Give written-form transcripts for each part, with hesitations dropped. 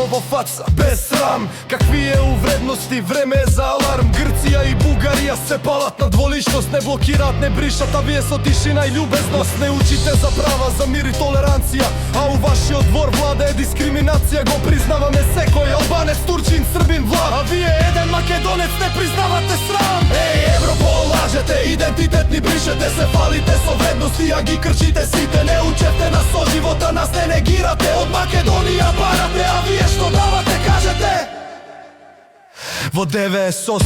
ovo faca, bez sram. Kakvi je u vrednosti, vreme je za alarm. Grcija i Bugarija se palat na dvoličnost. Ne blokirat, ne brišat, a vijeso tišina i ljubeznost. Ne učite za prava, za mir i tolerancija, a u vaši odvor vlada je diskriminacija. Go priznava me seko je Albanec, Turčin, Srbin, Vlad, a vi je jedan Makedonec, ne priznavate sram. Ej, Evropol, lažete, identitetni brišete se, falite so vrednosti, a gi krčite site. Ne učete nas od života, nas ne negirate. Od Makedonija parate, a vi je što davate, kažete. Vo 98,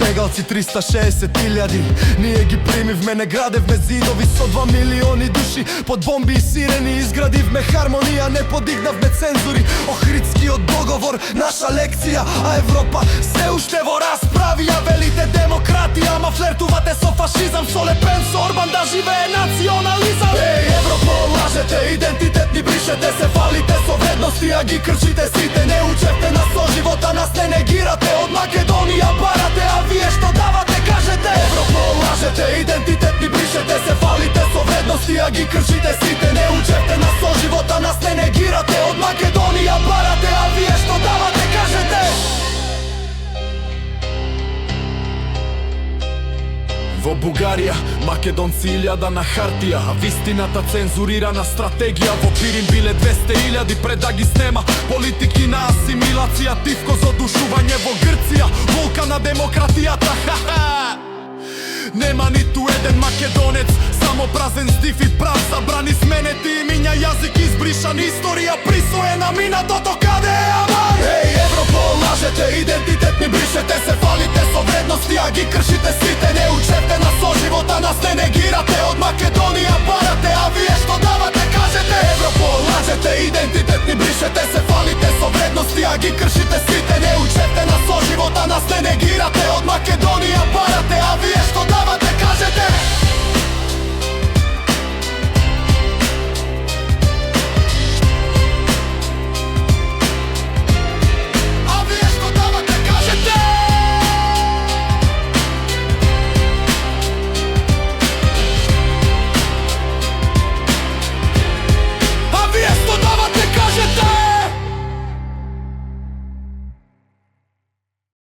begalci 360.000. Nije gi primiv, mene gradev me zidovi so 2 milioni duši. Pod bombi i sireni izgradiv me harmonija, ne podignav me cenzuri. Ohridski od dogovor, naša lekcija, a Evropa se uštevo raspravija. Velite demokratija, ma flertuvate so fašizam, so Le Pen, so Orban, da žive nacionalizam. Ej, Evropol, lažete, identitetni brišete se, falite so vrednosti, a gi krčite site. Ne učete nas od života, nas ne negirate. Od Makedonija parate, a vi je što davate, kažete. Evropol, lažete, identitetni brišete se, falite so vrednosti, a gi kršite site. Ne učete nas od života, nas ne negirate. Od Makedonija parate, a vi je što davate, kažete. Во Бугарија, македонци илјадана хартија, вистината цензурирана стратегија. Во Пирин биле 200.000 пред да ги снема. Политики на асимилација, тивко за одушување. Во Грција, вулкана демократијата, ха-ха. Нема ниту еден македонец, само празен здив и прав. Забрани сменети имиња, јазик избришан, историја присвоена, минатото каде е аман. Ей, Европол, лажете, идентитетни бришете се,